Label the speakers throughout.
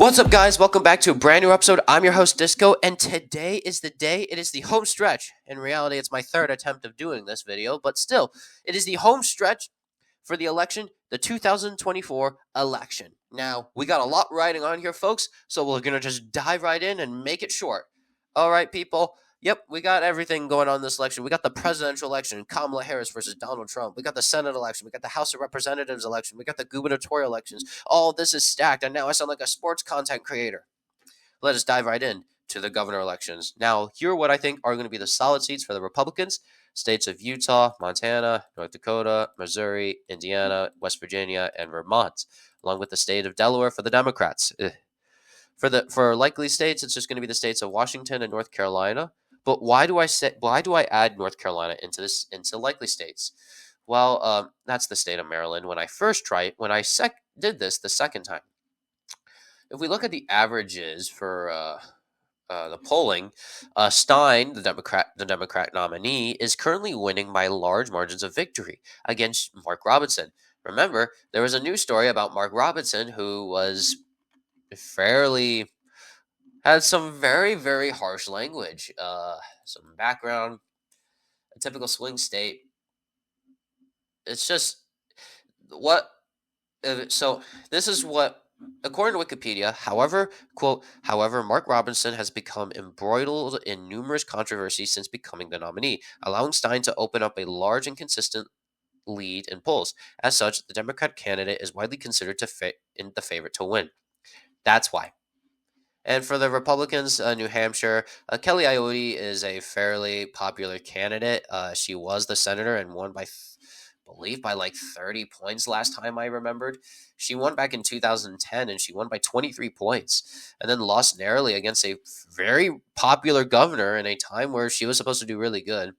Speaker 1: What's up, guys? Welcome back to a brand new episode. I'm your host, Disco, and today is the day. It is the home stretch. In reality, it's my third attempt of doing this video, but still, it is the home stretch for the election, the 2024 election. Now, we got a lot riding on here, folks, so we're going to just dive right in and make it short. All right, people. Yep, we got everything going on this election. We got the presidential election, Kamala Harris versus Donald Trump. We got the Senate election. We got the House of Representatives election. We got the gubernatorial elections. All this is stacked, and now I sound like a sports content creator. Let us dive right in to the governor elections. Now, here are what I think are going to be the solid seats for the Republicans. States of Utah, Montana, North Dakota, Missouri, Indiana, West Virginia, and Vermont, along with the state of Delaware for the Democrats. For likely states, it's just going to be the states of Washington and North Carolina. But why do I add North Carolina into likely states? Well, that's the state of Maryland. When I did this the second time, if we look at the averages for the polling, Stein, the Democrat nominee, is currently winning by large margins of victory against Mark Robinson. Remember, there was a news story about Mark Robinson who was had some very, very harsh language, some background, a typical swing state. It's just what. So this is what, according to Wikipedia. However, quote, however, Mark Robinson has become embroiled in numerous controversies since becoming the nominee, allowing Stein to open up a large and consistent lead in polls. As such, the Democrat candidate is widely considered in the favorite to win. That's why. And for the Republicans, New Hampshire, Kelly Ayotte is a fairly popular candidate. She was the senator and won by like 30 points last time I remembered. She won back in 2010 and she won by 23 points and then lost narrowly against a very popular governor in a time where she was supposed to do really good,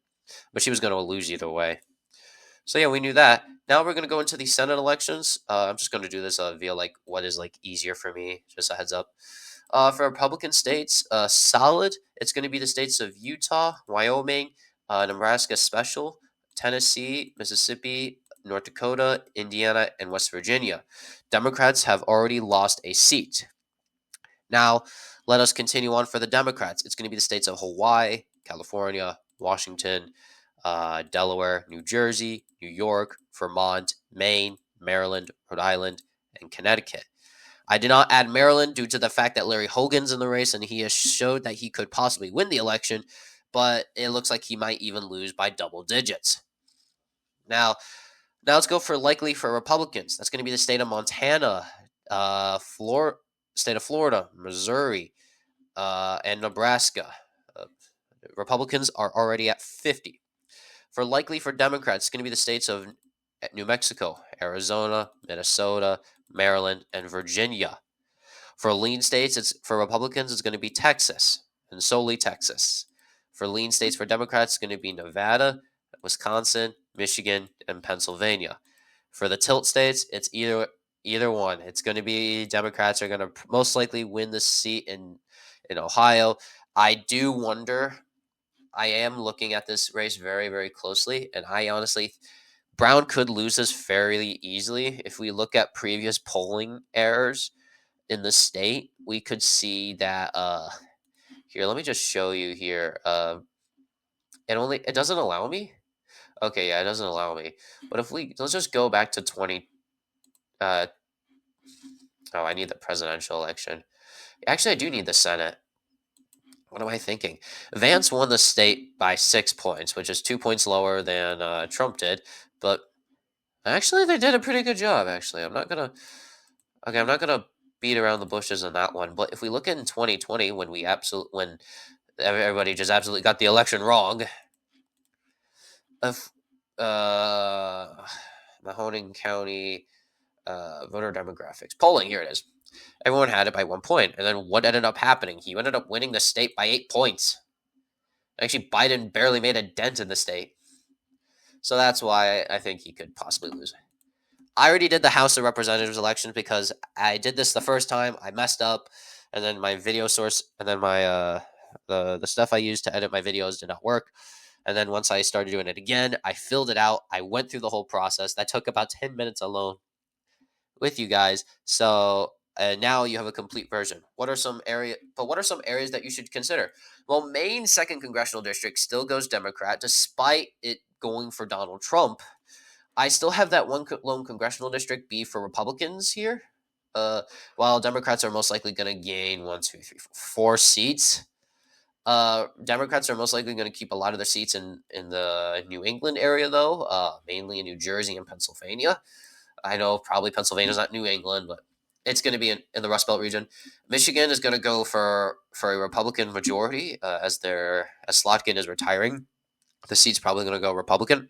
Speaker 1: but she was going to lose either way. So yeah, we knew that. Now we're going to go into the Senate elections. I'm just going to do this via like what is like easier for me, just a heads up. For Republican states, solid, it's going to be the states of Utah, Wyoming, Nebraska Special, Tennessee, Mississippi, North Dakota, Indiana, and West Virginia. Democrats have already lost a seat. Now, let us continue on for the Democrats. It's going to be the states of Hawaii, California, Washington, Delaware, New Jersey, New York, Vermont, Maine, Maryland, Rhode Island, and Connecticut. I did not add Maryland due to the fact that Larry Hogan's in the race and he has showed that he could possibly win the election, but it looks like he might even lose by double digits. Now let's go for likely for Republicans. That's going to be the state of Montana, state of Florida, Missouri, and Nebraska. Republicans are already at 50. For likely for Democrats, it's going to be the states of New Mexico, Arizona, Minnesota, Maryland, and Virginia. For lean states, for Republicans, it's going to be Texas, and solely Texas. For lean states for Democrats, it's going to be Nevada, Wisconsin, Michigan, and Pennsylvania. For the tilt states, it's either one. It's going to be Democrats are going to most likely win the seat in Ohio. I do wonder. I am looking at this race very, very closely, and I honestly, Brown could lose this fairly easily. If we look at previous polling errors in the state, we could see that. Here, let me just show you here. It doesn't allow me. Okay, yeah, it doesn't allow me. But let's just go back to 20. I need the presidential election. Actually, I do need the Senate. What am I thinking? Vance won the state by 6 points, which is 2 points lower than Trump did. But actually, they did a pretty good job. Actually, I'm not gonna beat around the bushes on that one. But if we look in 2020, when everybody just absolutely got the election wrong, Mahoning County voter demographics polling, here it is. Everyone had it by 1 point, and then what ended up happening? He ended up winning the state by 8 points. Actually, Biden barely made a dent in the state. So that's why I think he could possibly lose. I already did the House of Representatives election because I did this the first time. I messed up, and then my video source, and then my the stuff I used to edit my videos did not work. And then once I started doing it again, I filled it out. I went through the whole process. That took about 10 minutes alone with you guys. So And now you have a complete version. What are some areas that you should consider? Well, Maine's second congressional district still goes Democrat, despite it going for Donald Trump. I still have that one lone congressional district be for Republicans here. While Democrats are most likely going to gain one, two, three, four seats. Democrats are most likely going to keep a lot of their seats in the New England area, though, mainly in New Jersey and Pennsylvania. I know probably Pennsylvania's not New England, but it's going to be in the Rust Belt region. Michigan is going to go for a Republican majority as Slotkin is retiring. The seat's probably going to go Republican.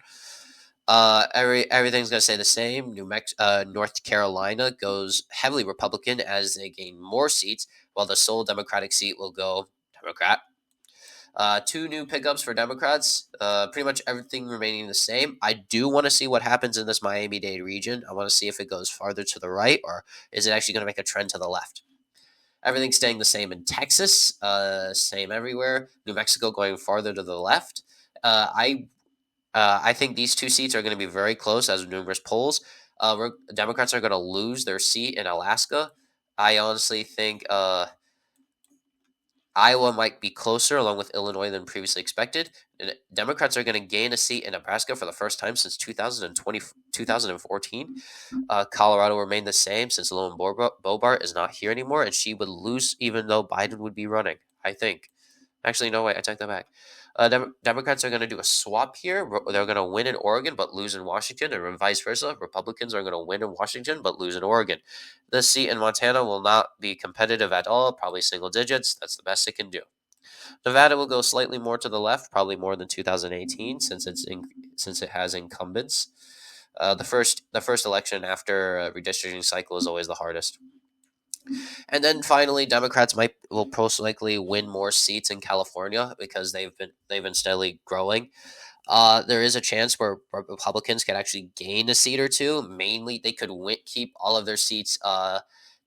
Speaker 1: Everything's going to stay the same. North Carolina goes heavily Republican as they gain more seats, while the sole Democratic seat will go Democrat. Two new pickups for Democrats. Pretty much everything remaining the same. I do want to see what happens in this Miami-Dade region. I want to see if it goes farther to the right or is it actually going to make a trend to the left. Everything's staying the same in Texas. Same everywhere. New Mexico going farther to the left. I think these two seats are going to be very close as numerous polls. Democrats are going to lose their seat in Alaska. I honestly think Iowa might be closer, along with Illinois, than previously expected. And Democrats are going to gain a seat in Nebraska for the first time since 2014. Colorado remained the same since Lauren Boebert is not here anymore, and she would lose even though Biden would be running, I think. Actually, no, wait, I take that back. Democrats are going to do a swap here. They're going to win in Oregon but lose in Washington, and vice versa. Republicans are going to win in Washington but lose in Oregon. This seat in Montana will not be competitive at all, probably single digits. That's the best it can do. Nevada will go slightly more to the left, probably more than 2018, since it has incumbents. The first election after a redistricting cycle is always the hardest. And then finally, Democrats will most likely win more seats in California because they've been steadily growing. There is a chance where Republicans could actually gain a seat or two. Mainly, they could keep all of their seats.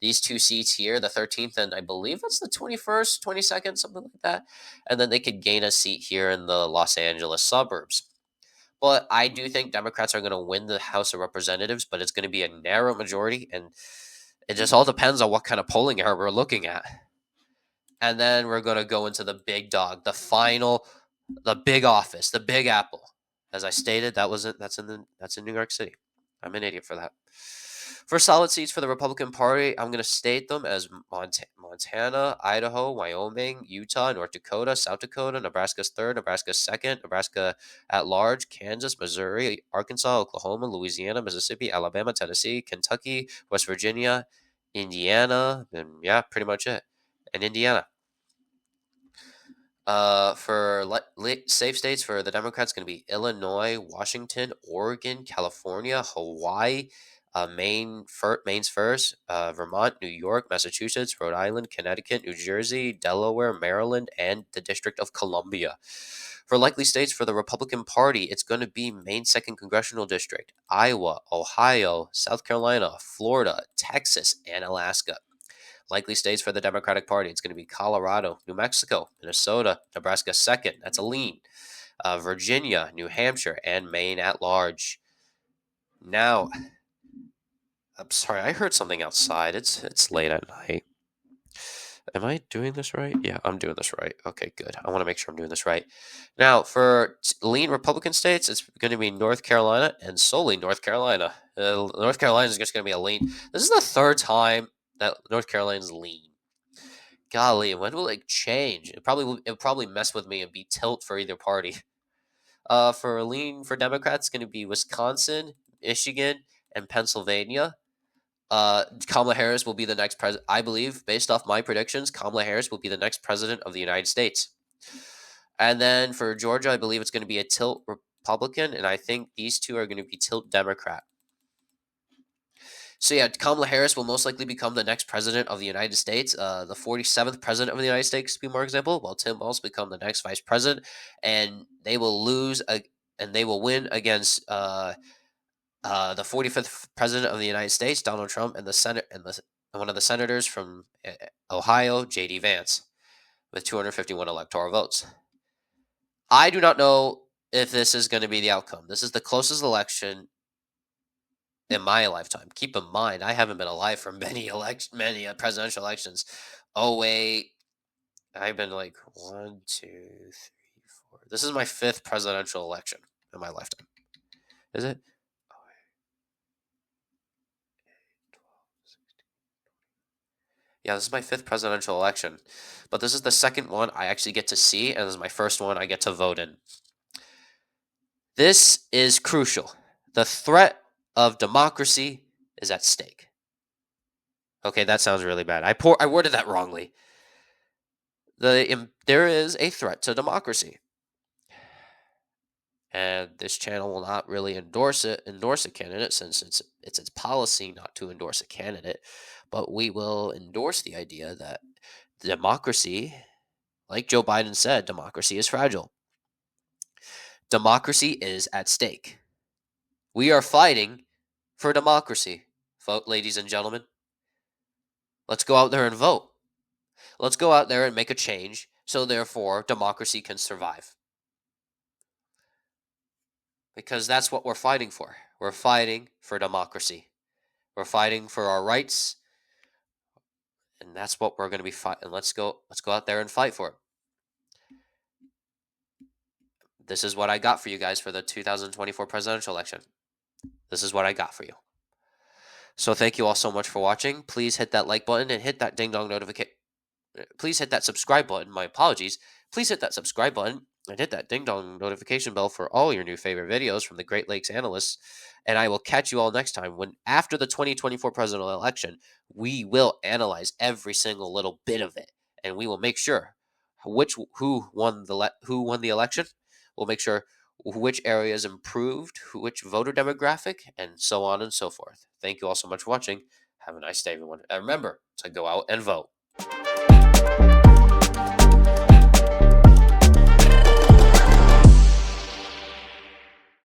Speaker 1: These two seats here, the 13th and I believe it's the 21st, 22nd, something like that. And then they could gain a seat here in the Los Angeles suburbs. But I do think Democrats are going to win the House of Representatives, but it's going to be a narrow majority, and it just all depends on what kind of polling error we're looking at. And then we're going to go into the big dog, the big office, the Big Apple. As I stated, that's in New York City. I'm an idiot for that. For solid seats for the Republican Party, I'm going to state them as Montana, Idaho, Wyoming, Utah, North Dakota, South Dakota, Nebraska's third, Nebraska's second, Nebraska at large, Kansas, Missouri, Arkansas, Oklahoma, Louisiana, Mississippi, Alabama, Tennessee, Kentucky, West Virginia, Indiana, and yeah, pretty much it. And Indiana. For safe states for the Democrats, going to be Illinois, Washington, Oregon, California, Hawaii, Maine's first, Vermont, New York, Massachusetts, Rhode Island, Connecticut, New Jersey, Delaware, Maryland, and the District of Columbia. For likely states for the Republican Party, it's going to be Maine's second congressional district, Iowa, Ohio, South Carolina, Florida, Texas, and Alaska. Likely states for the Democratic Party, it's going to be Colorado, New Mexico, Minnesota, Nebraska second. That's a lean. Virginia, New Hampshire, and Maine at large. Now, I'm sorry, I heard something outside. It's late at night. Am I doing this right? Yeah, I'm doing this right. Okay, good. I want to make sure I'm doing this right. Now, for lean Republican states, it's going to be North Carolina and solely North Carolina. North Carolina is just going to be a lean. This is the third time that North Carolina's lean. Golly, when will it change? It'll probably mess with me and be tilt for either party. For lean for Democrats, going to be Wisconsin, Michigan, and Pennsylvania. Kamala Harris will be the next president. I believe, based off my predictions, Kamala Harris will be the next president of the United States. And then for Georgia, I believe it's going to be a tilt Republican, and I think these two are going to be tilt Democrat. So yeah, Kamala Harris will most likely become the next president of the United States, the 47th president of the United States, to be more example, while Tim Walz become the next vice president, and they will lose and they will win against the 45th president of the United States, Donald Trump, and the Senate and one of the senators from Ohio, J.D. Vance, with 251 electoral votes. I do not know if this is going to be the outcome. This is the closest election in my lifetime. Keep in mind, I haven't been alive for many presidential elections. Oh wait, I've been like 1, 2, 3, 4. This is my fifth presidential election in my lifetime. Is it? Yeah, this is my fifth presidential election, but this is the second one I actually get to see, and this is my first one I get to vote in. This is crucial. The threat of democracy is at stake. Okay, that sounds really bad. I worded that wrongly. There is a threat to democracy, and this channel will not really endorse a candidate, since it's its policy not to endorse a candidate, but we will endorse the idea that democracy, like Joe Biden said, democracy is fragile. Democracy is at stake. We are fighting for democracy, ladies and gentlemen. Let's go out there and vote. Let's go out there and make a change, so therefore democracy can survive. Because that's what we're fighting for. We're fighting for democracy. We're fighting for our rights, and that's what we're going to be fighting. Let's go out there and fight for it. This is what I got for you guys for the 2024 presidential election. This is what I got for you. So thank you all so much for watching. Please hit that like button and hit that ding dong notification. Please hit that subscribe button. My apologies. Please hit that subscribe button and hit that ding dong notification bell for all your new favorite videos from the Great Lakes analysts. And I will catch you all next time, when after the 2024 presidential election, we will analyze every single little bit of it, and we will make sure who won the election. We'll make sure which areas improved, which voter demographic, and so on and so forth. Thank you all so much for watching. Have a nice day, everyone. And remember to go out and vote.